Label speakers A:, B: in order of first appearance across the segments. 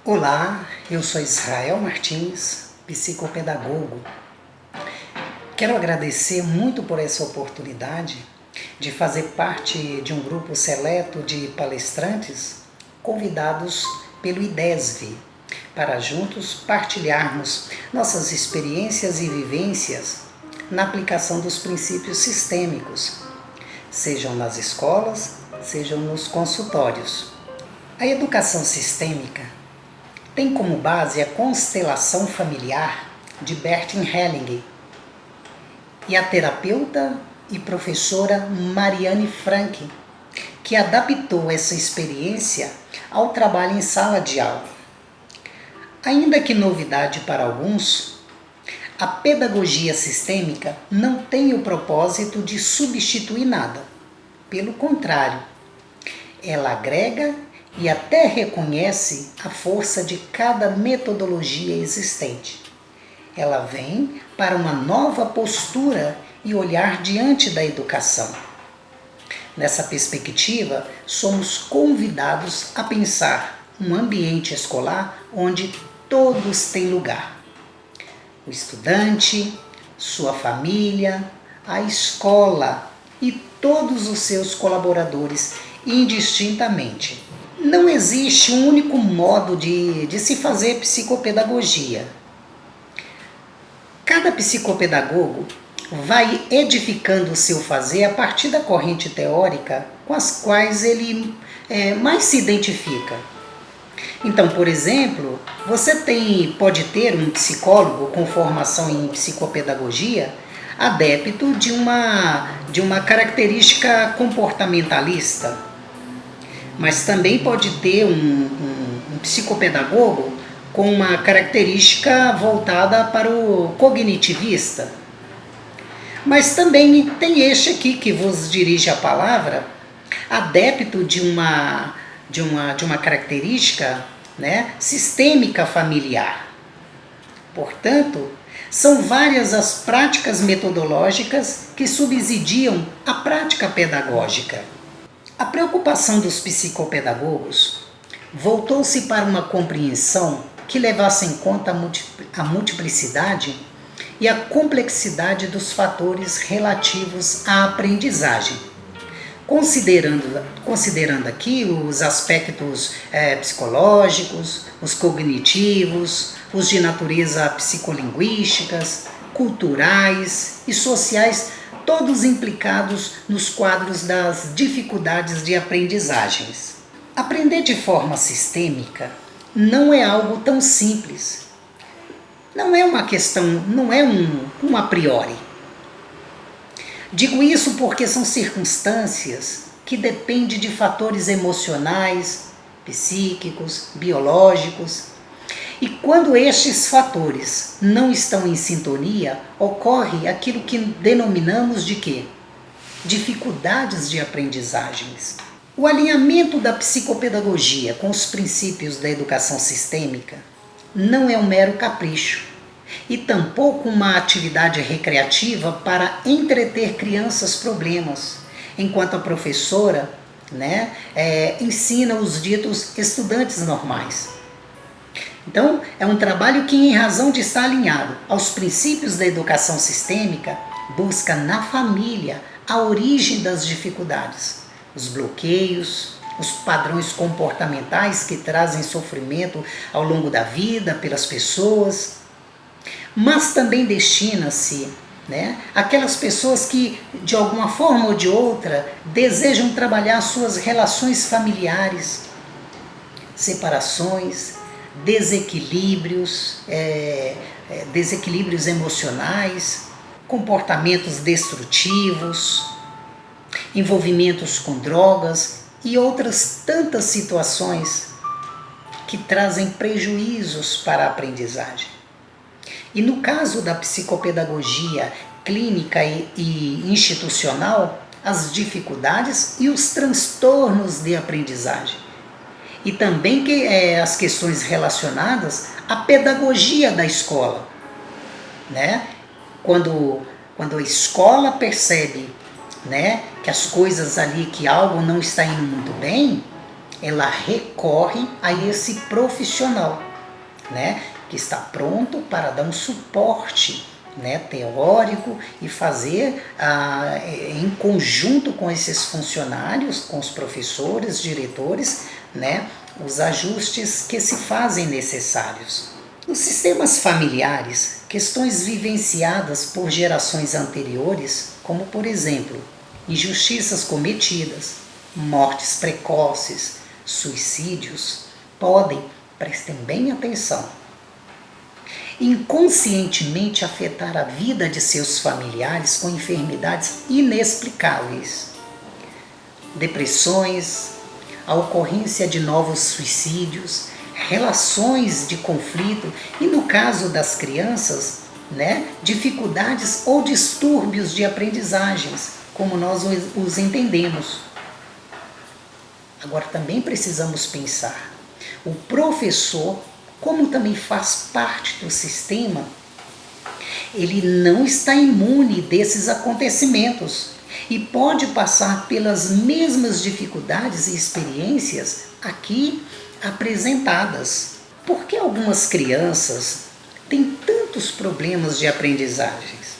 A: Olá, eu sou Israel Martins, psicopedagogo. Quero agradecer muito por essa oportunidade de fazer parte de um grupo seleto de palestrantes convidados pelo IDESV, para juntos partilharmos nossas experiências e vivências na aplicação dos princípios sistêmicos, sejam nas escolas, sejam nos consultórios. A educação sistêmica tem como base a constelação familiar de Bertin Hellinger e a terapeuta e professora Marianne Frank, que adaptou essa experiência ao trabalho em sala de aula. Ainda que novidade para alguns, a pedagogia sistêmica não tem o propósito de substituir nada. Pelo contrário, ela agrega e até reconhece a força de cada metodologia existente. Ela vem para uma nova postura e olhar diante da educação. Nessa perspectiva, somos convidados a pensar um ambiente escolar onde todos têm lugar. O estudante, sua família, a escola e todos os seus colaboradores indistintamente. Não existe um único modo de se fazer psicopedagogia. Cada psicopedagogo vai edificando o seu fazer a partir da corrente teórica com as quais ele mais se identifica. Então, por exemplo, você pode ter um psicólogo com formação em psicopedagogia adepto de uma característica comportamentalista, mas também pode ter um psicopedagogo com uma característica voltada para o cognitivista. Mas também tem este aqui que vos dirige a palavra, adepto de uma característica, sistêmica familiar. Portanto, são várias as práticas metodológicas que subsidiam a prática pedagógica. A preocupação dos psicopedagogos voltou-se para uma compreensão que levasse em conta a multiplicidade e a complexidade dos fatores relativos à aprendizagem, considerando aqui os aspectos psicológicos, os cognitivos, os de natureza psicolinguísticas, culturais e sociais, todos implicados nos quadros das dificuldades de aprendizagens. Aprender de forma sistêmica não é algo tão simples. Não é uma questão, não é um a priori. Digo isso porque são circunstâncias que dependem de fatores emocionais, psíquicos, biológicos. E quando estes fatores não estão em sintonia, ocorre aquilo que denominamos de quê? Dificuldades de aprendizagens. O alinhamento da psicopedagogia com os princípios da educação sistêmica não é um mero capricho e tampouco uma atividade recreativa para entreter crianças problemas, enquanto a professora ensina os ditos estudantes normais. Então, é um trabalho que, em razão de estar alinhado aos princípios da educação sistêmica, busca na família a origem das dificuldades, os bloqueios, os padrões comportamentais que trazem sofrimento ao longo da vida pelas pessoas, mas também destina-se aquelas pessoas que, de alguma forma ou de outra, desejam trabalhar suas relações familiares, separações, desequilíbrios emocionais, comportamentos destrutivos, envolvimentos com drogas e outras tantas situações que trazem prejuízos para a aprendizagem. E no caso da psicopedagogia clínica e institucional, as dificuldades e os transtornos de aprendizagem. E também as questões relacionadas à pedagogia da escola. Quando a escola percebe que as coisas ali, que algo não está indo muito bem, ela recorre a esse profissional, né, que está pronto para dar um suporte, né, teórico e fazer em conjunto com esses funcionários, com os professores, diretores, né, os ajustes que se fazem necessários. Nos sistemas familiares, questões vivenciadas por gerações anteriores, como por exemplo, injustiças cometidas, mortes precoces, suicídios, podem, prestem bem atenção, inconscientemente afetar a vida de seus familiares com enfermidades inexplicáveis, depressões, a ocorrência de novos suicídios, relações de conflito e, no caso das crianças, né, dificuldades ou distúrbios de aprendizagens, como nós os entendemos. Agora também precisamos pensar, o professor, como também faz parte do sistema, ele não está imune desses acontecimentos e pode passar pelas mesmas dificuldades e experiências aqui apresentadas. Por que algumas crianças têm tantos problemas de aprendizagens?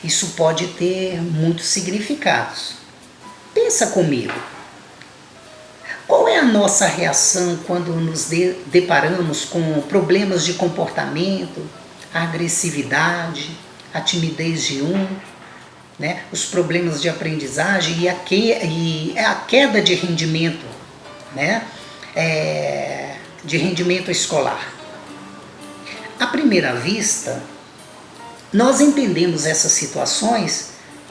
A: Isso pode ter muitos significados. Pensa comigo. Qual é a nossa reação quando nos deparamos com problemas de comportamento, a agressividade, a timidez de né, os problemas de aprendizagem e a queda de rendimento, né, de rendimento escolar? À primeira vista, nós entendemos essas situações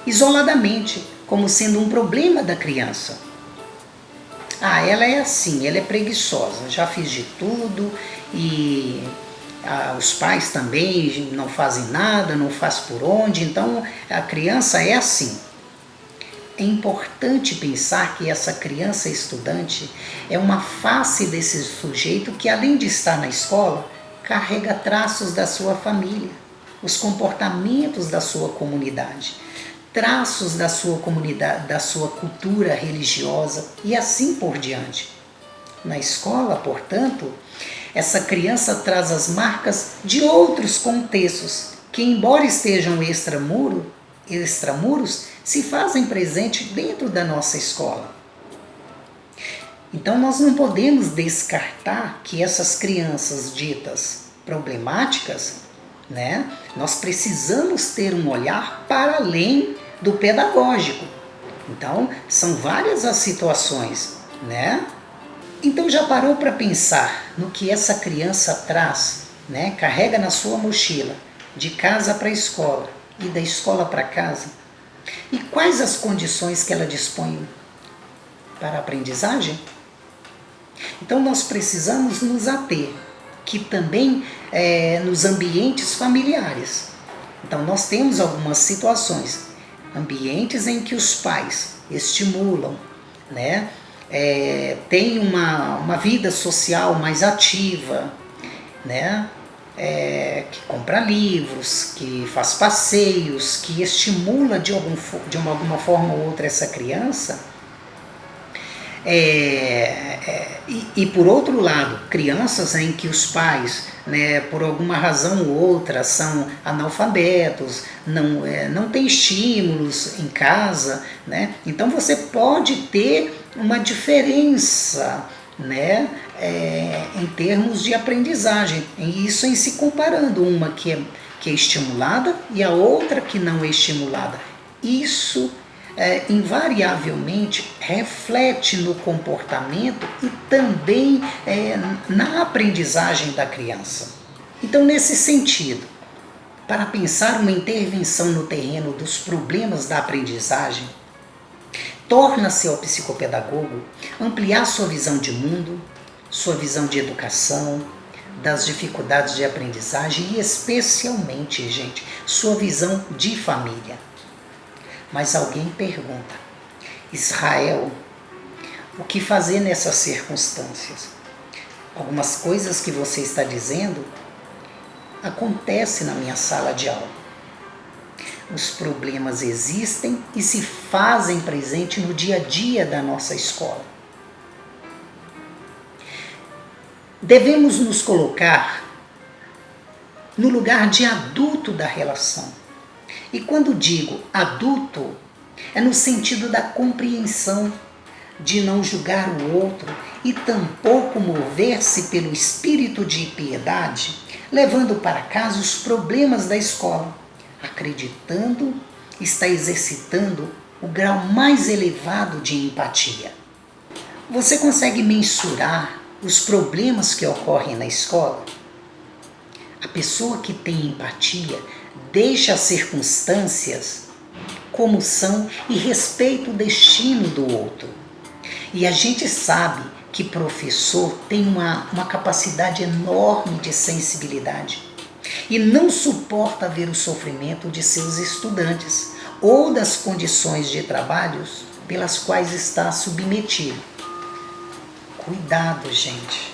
A: isoladamente, como sendo um problema da criança. Ela é assim, ela é preguiçosa, já fiz de tudo e os pais também não fazem nada, não faz por onde, então a criança é assim. É importante pensar que essa criança estudante é uma face desse sujeito que, além de estar na escola, carrega traços da sua família, os comportamentos da sua comunidade, traços da sua comunidade, da sua cultura religiosa e assim por diante. Na escola, portanto, essa criança traz as marcas de outros contextos que, embora estejam extramuros, se fazem presente dentro da nossa escola. Então nós não podemos descartar que essas crianças ditas problemáticas, né, nós precisamos ter um olhar para além do pedagógico. Então, são várias as situações, né? Então já parou para pensar no que essa criança traz, né? Carrega na sua mochila, de casa para a escola e da escola para casa? E quais as condições que ela dispõe para a aprendizagem? Então nós precisamos nos ater, que também nos ambientes familiares. Então nós temos algumas situações, ambientes em que os pais estimulam, né? Tem uma vida social mais ativa, né? Que compra livros, que faz passeios, que estimula de alguma forma ou outra essa criança. E por outro lado, crianças em que os pais, né, por alguma razão ou outra, são analfabetos, não têm estímulos em casa, né? Então você pode ter uma diferença, né, em termos de aprendizagem, e isso em se comparando uma que é estimulada e a outra que não é estimulada. Isso invariavelmente reflete no comportamento e também na aprendizagem da criança. Então, nesse sentido, para pensar uma intervenção no terreno dos problemas da aprendizagem, torna-se ao psicopedagogo ampliar sua visão de mundo, sua visão de educação, das dificuldades de aprendizagem e especialmente, gente, sua visão de família. Mas alguém pergunta: Israel, o que fazer nessas circunstâncias? Algumas coisas que você está dizendo acontecem na minha sala de aula. Os problemas existem e se fazem presente no dia a dia da nossa escola. devemos nos colocar no lugar de adulto da relação. E quando digo adulto, é no sentido da compreensão, de não julgar o outro e tampouco mover-se pelo espírito de piedade, levando para casa os problemas da escola, acreditando está exercitando o grau mais elevado de empatia. Você consegue mensurar os problemas que ocorrem na escola? A pessoa que tem empatia deixa as circunstâncias como são e respeita o destino do outro. E a gente sabe que professor tem uma capacidade enorme de sensibilidade e não suporta ver o sofrimento de seus estudantes ou das condições de trabalhos pelas quais está submetido. Cuidado, gente,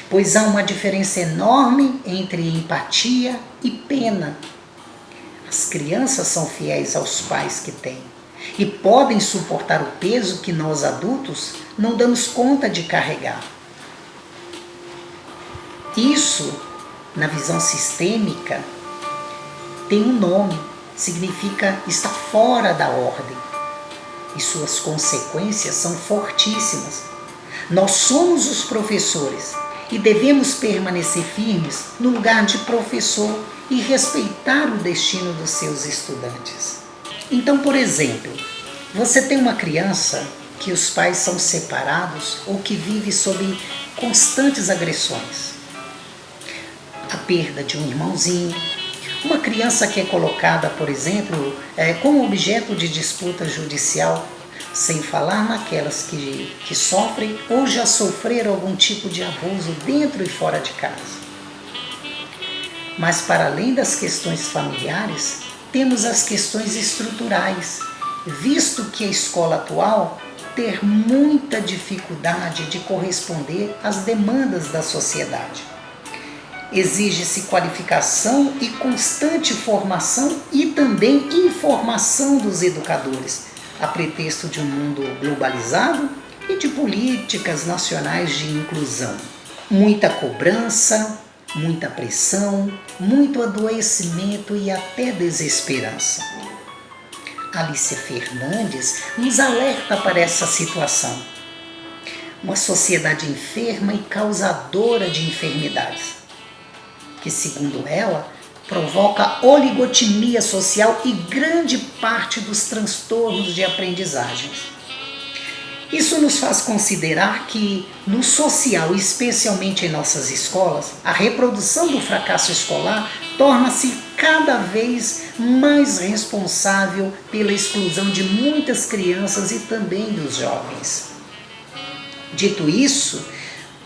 A: pois há uma diferença enorme entre empatia e pena. As crianças são fiéis aos pais que têm e podem suportar o peso que nós adultos não damos conta de carregar. Isso, na visão sistêmica, tem um nome, significa estar fora da ordem. E suas consequências são fortíssimas. Nós somos os professores e devemos permanecer firmes no lugar de professor e respeitar o destino dos seus estudantes. Então, por exemplo, você tem uma criança que os pais são separados ou que vive sob constantes agressões. A perda de um irmãozinho, uma criança que é colocada, por exemplo, como objeto de disputa judicial, sem falar naquelas que sofrem ou já sofreram algum tipo de abuso dentro e fora de casa. Mas para além das questões familiares, temos as questões estruturais, visto que a escola atual tem muita dificuldade de corresponder às demandas da sociedade. Exige-se qualificação e constante formação e também informação dos educadores, a pretexto de um mundo globalizado e de políticas nacionais de inclusão. Muita cobrança, muita pressão, muito adoecimento e até desesperança. Alicia Fernandes nos alerta para essa situação. Uma sociedade enferma e causadora de enfermidades, que, segundo ela, provoca oligotimia social e grande parte dos transtornos de aprendizagens. Isso nos faz considerar que, no social, especialmente em nossas escolas, a reprodução do fracasso escolar torna-se cada vez mais responsável pela exclusão de muitas crianças e também dos jovens. Dito isso,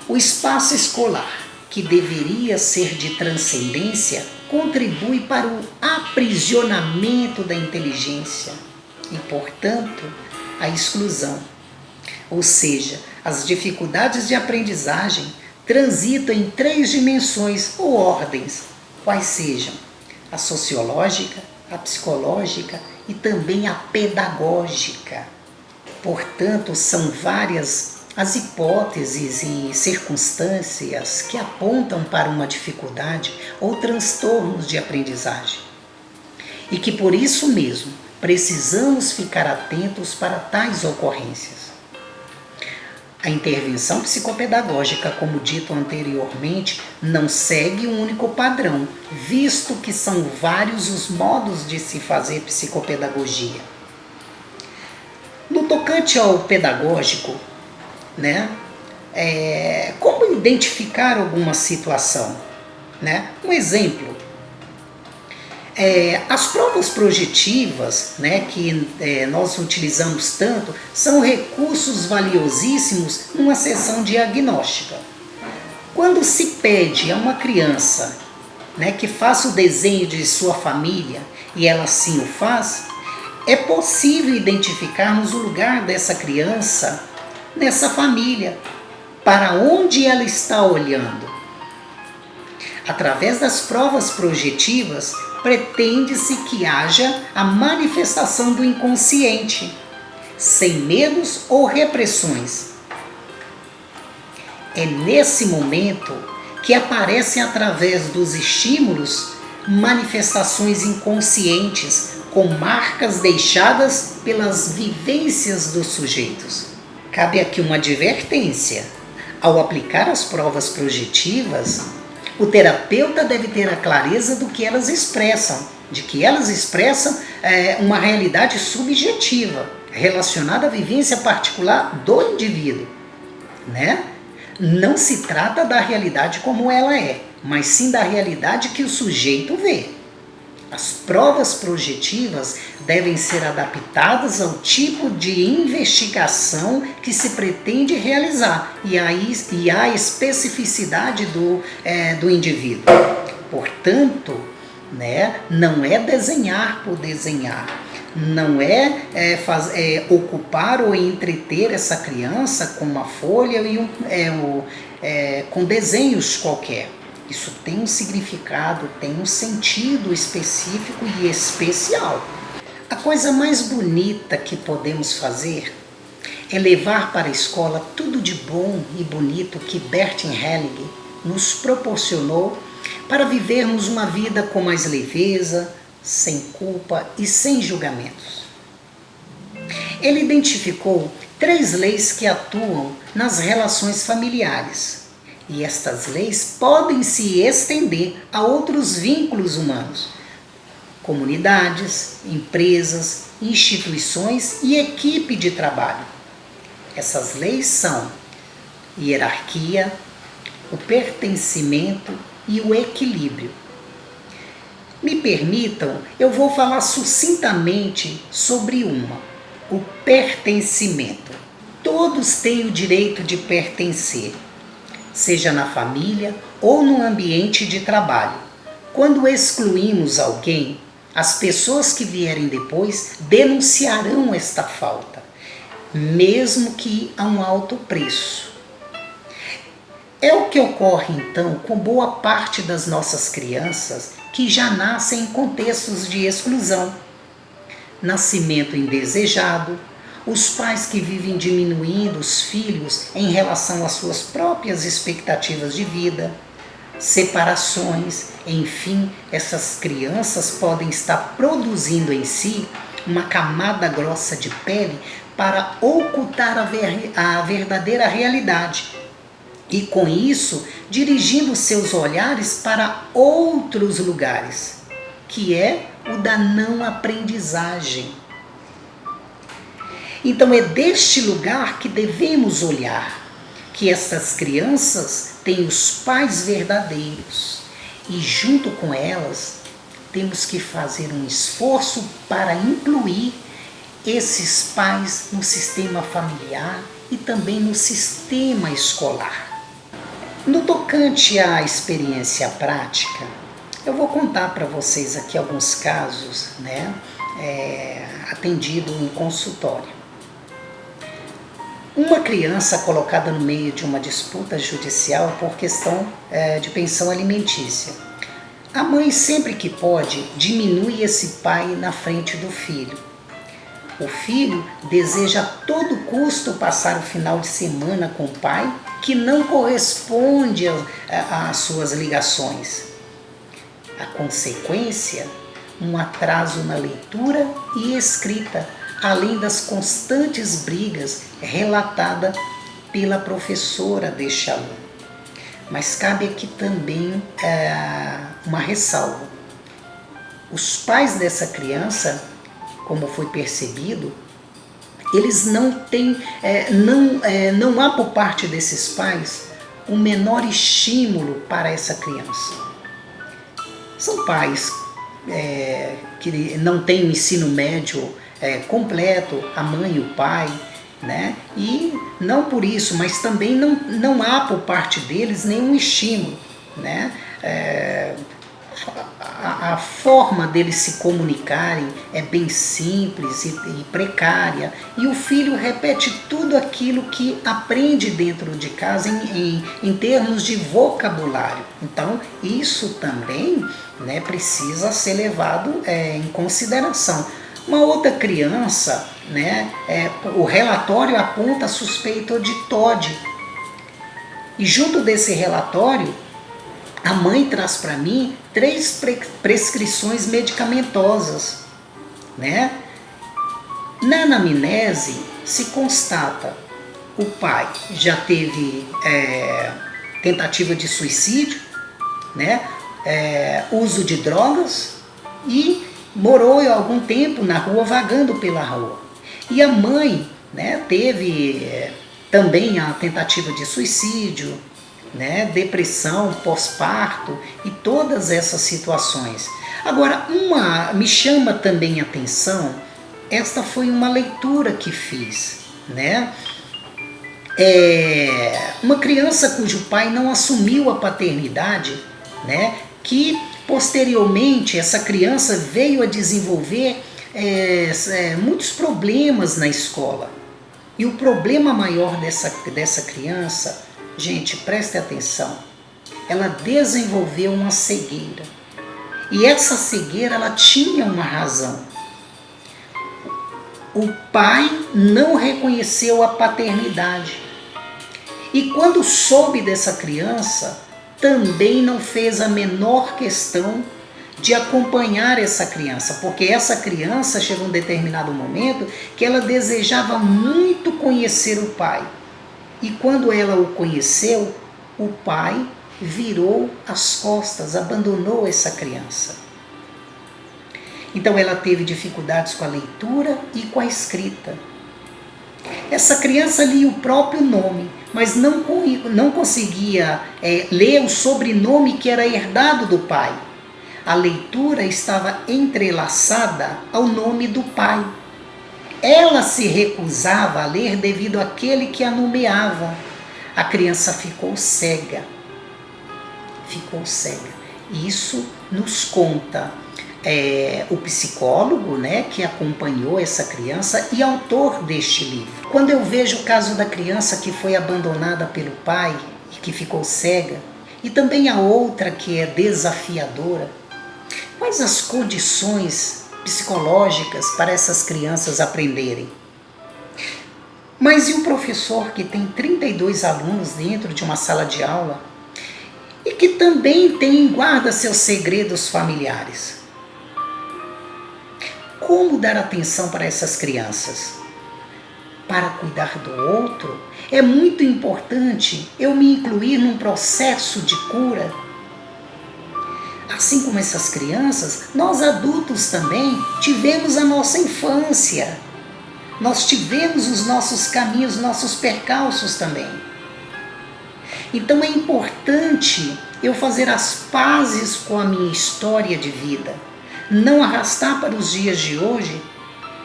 A: o espaço escolar, que deveria ser de transcendência, contribui para o aprisionamento da inteligência e, portanto, a exclusão. Ou seja, as dificuldades de aprendizagem transitam em 3 dimensões ou ordens, quais sejam a sociológica, a psicológica e também a pedagógica. Portanto, são várias as hipóteses e circunstâncias que apontam para uma dificuldade ou transtornos de aprendizagem. E que por isso mesmo precisamos ficar atentos para tais ocorrências. A intervenção psicopedagógica, como dito anteriormente, não segue um único padrão, visto que são vários os modos de se fazer psicopedagogia. No tocante ao pedagógico, como identificar alguma situação? Um exemplo, as provas projetivas, que nós utilizamos tanto, são recursos valiosíssimos numa sessão diagnóstica. Quando se pede a uma criança que faça o desenho de sua família e ela sim o faz, é possível identificarmos o lugar dessa criança nessa família, para onde ela está olhando. Através das provas projetivas, pretende-se que haja a manifestação do inconsciente, sem medos ou repressões. É nesse momento que aparecem através dos estímulos manifestações inconscientes com marcas deixadas pelas vivências dos sujeitos. Cabe aqui uma advertência. Ao aplicar as provas projetivas, o terapeuta deve ter a clareza do que elas expressam, de que elas expressam uma realidade subjetiva, relacionada à vivência particular do indivíduo, né? Não se trata da realidade como ela é, mas sim da realidade que o sujeito vê. As provas projetivas devem ser adaptadas ao tipo de investigação que se pretende realizar e à especificidade do indivíduo. Portanto, né, não é desenhar por desenhar, não é, ocupar ou entreter essa criança com uma folha e com desenhos qualquer. Isso tem um significado, tem um sentido específico e especial. A coisa mais bonita que podemos fazer é levar para a escola tudo de bom e bonito que Bert Helling nos proporcionou para vivermos uma vida com mais leveza, sem culpa e sem julgamentos. Ele identificou 3 leis que atuam nas relações familiares. E estas leis podem se estender a outros vínculos humanos, comunidades, empresas, instituições e equipe de trabalho. Essas leis são hierarquia, o pertencimento e o equilíbrio. Me permitam, eu vou falar sucintamente sobre uma, o pertencimento. Todos têm o direito de pertencer, seja na família ou no ambiente de trabalho. Quando excluímos alguém, as pessoas que vierem depois denunciarão esta falta, mesmo que a um alto preço. É o que ocorre então com boa parte das nossas crianças que já nascem em contextos de exclusão. Nascimento indesejado, os pais que vivem diminuindo os filhos em relação às suas próprias expectativas de vida, separações, enfim, essas crianças podem estar produzindo em si uma camada grossa de pele para ocultar a verdadeira realidade. E com isso, dirigindo seus olhares para outros lugares, que é o da não aprendizagem. Então é deste lugar que devemos olhar, que estas crianças têm os pais verdadeiros e junto com elas temos que fazer um esforço para incluir esses pais no sistema familiar e também no sistema escolar. No tocante à experiência prática, eu vou contar para vocês aqui alguns casos, né, atendido em consultório. Uma criança colocada no meio de uma disputa judicial por questão de pensão alimentícia. A mãe, sempre que pode, diminui esse pai na frente do filho. O filho deseja a todo custo passar o final de semana com o pai, que não corresponde às suas ligações. A consequência, um atraso na leitura e escrita, além das constantes brigas relatadas pela professora deste aluno. Mas cabe aqui também uma ressalva. Os pais dessa criança, como foi percebido, eles não têm, não há por parte desses pais um menor estímulo para essa criança. São pais que não têm o ensino médio completo, a mãe e o pai, né? E não por isso, mas também não há por parte deles nenhum estímulo, né? A forma deles se comunicarem é bem simples e precária, e o filho repete tudo aquilo que aprende dentro de casa em termos de vocabulário. Então, isso também, né, precisa ser levado em consideração. Uma outra criança, né, o relatório aponta suspeita de TOD. E junto desse relatório, a mãe traz para mim 3 prescrições medicamentosas, né? Na anamnese se constata o pai já teve tentativa de suicídio, né? Uso de drogas e morou algum tempo na rua, vagando pela rua. E a mãe, né, teve também a tentativa de suicídio, né, depressão, pós-parto e todas essas situações. Agora, me chama também a atenção, esta foi uma leitura que fiz, né? Uma criança cujo pai não assumiu a paternidade, né, que posteriormente essa criança veio a desenvolver muitos problemas na escola. E o problema maior dessa criança, gente, preste atenção, ela desenvolveu uma cegueira. E essa cegueira, ela tinha uma razão. O pai não reconheceu a paternidade. E quando soube dessa criança, também não fez a menor questão de acompanhar essa criança, porque essa criança chegou um determinado momento que ela desejava muito conhecer o pai. E quando ela o conheceu, o pai virou as costas, abandonou essa criança. Então ela teve dificuldades com a leitura e com a escrita. Essa criança lia o próprio nome, mas não conseguia ler o sobrenome que era herdado do pai. A leitura estava entrelaçada ao nome do pai. Ela se recusava a ler devido àquele que a nomeava. A criança ficou cega. Ficou cega. Isso nos conta o psicólogo, né, que acompanhou essa criança e autor deste livro. Quando eu vejo o caso da criança que foi abandonada pelo pai e que ficou cega, e também a outra que é desafiadora, quais as condições psicológicas para essas crianças aprenderem? Mas e o professor que tem 32 alunos dentro de uma sala de aula e que também guarda seus segredos familiares? Como dar atenção para essas crianças? Para cuidar do outro, é muito importante eu me incluir num processo de cura. Assim como essas crianças, nós adultos também tivemos a nossa infância. Nós tivemos os nossos caminhos, nossos percalços também. Então é importante eu fazer as pazes com a minha história de vida. Não arrastar para os dias de hoje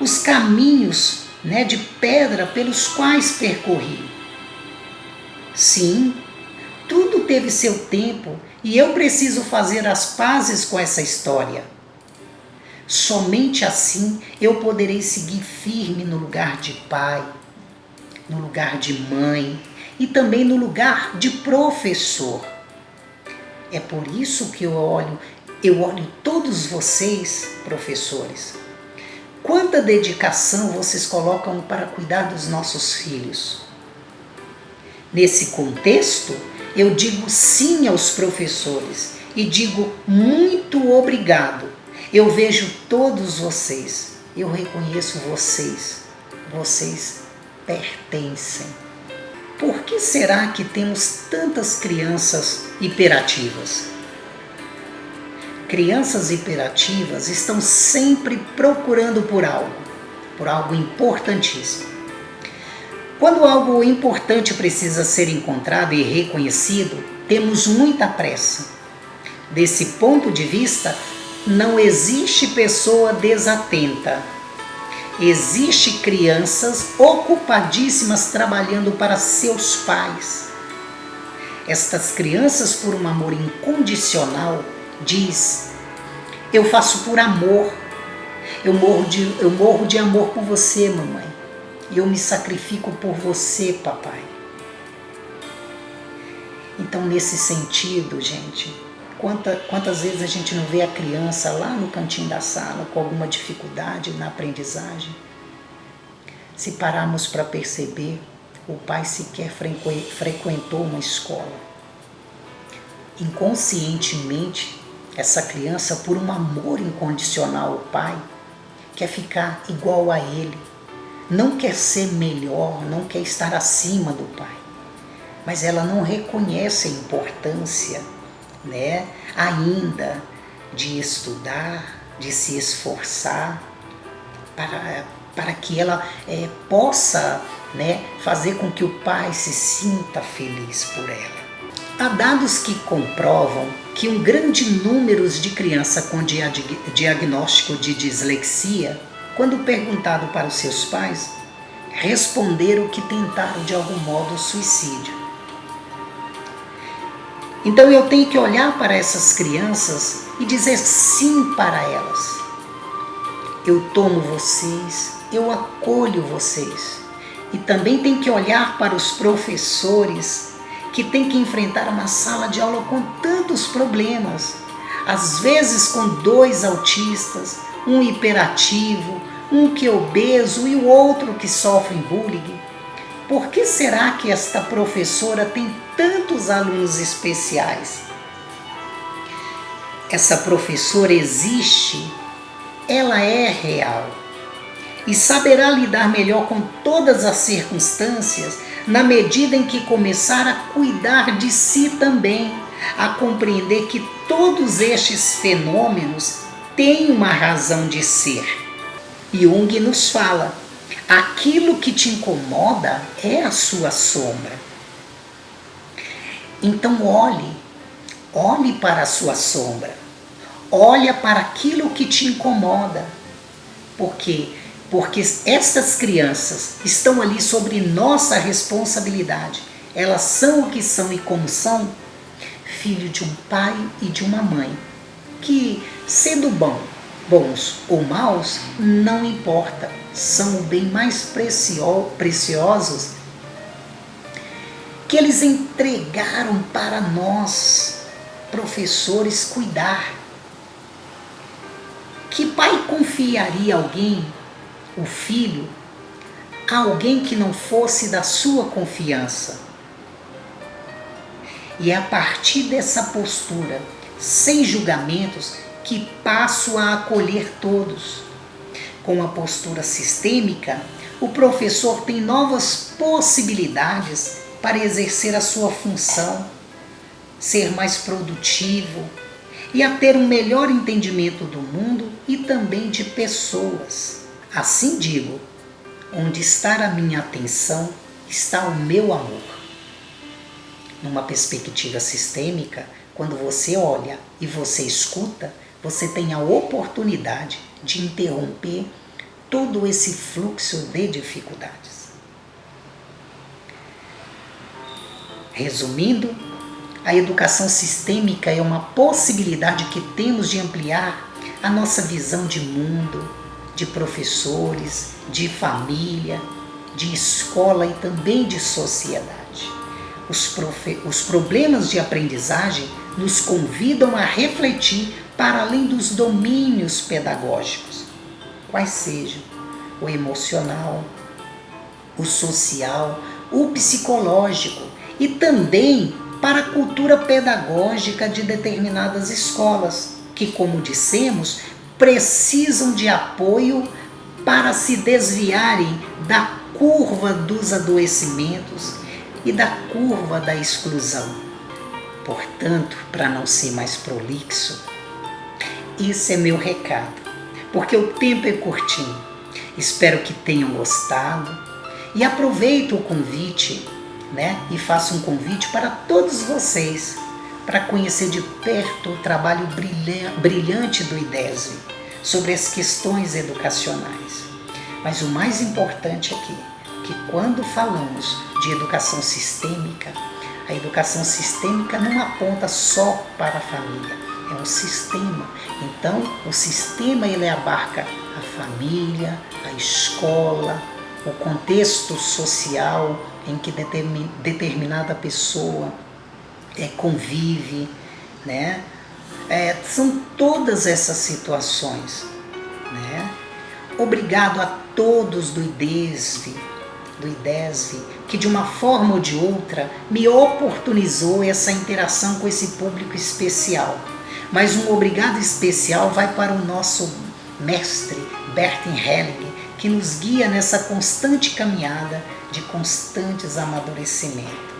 A: os caminhos, né, de pedra pelos quais percorri. Sim, tudo teve seu tempo e eu preciso fazer as pazes com essa história. Somente assim eu poderei seguir firme no lugar de pai, no lugar de mãe e também no lugar de professor. É por isso que eu olho todos vocês, professores. Quanta dedicação vocês colocam para cuidar dos nossos filhos. Nesse contexto, eu digo sim aos professores e digo muito obrigado. Eu vejo todos vocês, eu reconheço vocês. Vocês pertencem. Por que será que temos tantas crianças hiperativas? Crianças hiperativas estão sempre procurando por algo importantíssimo. Quando algo importante precisa ser encontrado e reconhecido, temos muita pressa. Desse ponto de vista, não existe pessoa desatenta. Existem crianças ocupadíssimas trabalhando para seus pais. Estas crianças, por um amor incondicional, diz: eu faço por amor, eu morro de amor por você, mamãe, e eu me sacrifico por você, papai. Então, nesse sentido, gente, quantas vezes a gente não vê a criança lá no cantinho da sala com alguma dificuldade na aprendizagem? Se pararmos para perceber, o pai sequer frequentou uma escola. Inconscientemente, essa criança, por um amor incondicional ao pai, quer ficar igual a ele, não quer ser melhor, não quer estar acima do pai, mas ela não reconhece a importância, né, ainda de estudar, de se esforçar para que ela possa, né, fazer com que o pai se sinta feliz por ela. Há dados que comprovam que um grande número de crianças com diagnóstico de dislexia, quando perguntado para os seus pais, responderam que tentaram de algum modo o suicídio. Então eu tenho que olhar para essas crianças e dizer sim para elas. Eu tomo vocês, eu acolho vocês. E também tem que olhar para os professores que têm que enfrentar uma sala de aula com tantos problemas. Às vezes com 2 autistas, um hiperativo, um que é obeso e o outro que sofre bullying. Por que será que esta professora tem tantos alunos especiais? Essa professora existe, ela é real e saberá lidar melhor com todas as circunstâncias na medida em que começar a cuidar de si também, a compreender que todos estes fenômenos têm uma razão de ser. Jung nos fala: aquilo que te incomoda é a sua sombra. Então olhe para a sua sombra, olha para aquilo que te incomoda. Por quê? Porque estas crianças estão ali sobre nossa responsabilidade. Elas são o que são e como são, filho de um pai e de uma mãe, que, sendo bons ou maus, não importa, são o bem mais preciosos que eles entregaram para nós, professores, cuidar. Que pai confiaria alguém, o filho, a alguém que não fosse da sua confiança? E é a partir dessa postura, sem julgamentos, que passo a acolher todos. Com a postura sistêmica, o professor tem novas possibilidades para exercer a sua função, ser mais produtivo e a ter um melhor entendimento do mundo e também de pessoas. Assim digo, onde está a minha atenção, está o meu amor. Numa perspectiva sistêmica, quando você olha e você escuta, você tem a oportunidade de interromper todo esse fluxo de dificuldades. Resumindo, a educação sistêmica é uma possibilidade que temos de ampliar a nossa visão de mundo, de professores, de família, de escola e também de sociedade. Os problemas de aprendizagem nos convidam a refletir para além dos domínios pedagógicos, quais sejam o emocional, o social, o psicológico e também para a cultura pedagógica de determinadas escolas, que, como dissemos, precisam de apoio para se desviarem da curva dos adoecimentos e da curva da exclusão. Portanto, para não ser mais prolixo, esse é meu recado, porque o tempo é curtinho. Espero que tenham gostado e aproveito o convite, e faço um convite para todos vocês para conhecer de perto o trabalho brilhante do IDESV sobre as questões educacionais. Mas o mais importante aqui, que quando falamos de educação sistêmica, a educação sistêmica não aponta só para a família, é um sistema. Então, o sistema ele abarca a família, a escola, o contexto social em que determinada pessoa convive, são todas essas situações. Obrigado a todos do IDESV, do IDESV, que de uma forma ou de outra me oportunizou essa interação com esse público especial. Mas um obrigado especial vai para o nosso mestre Bertin Helling, que nos guia nessa constante caminhada de constantes amadurecimentos.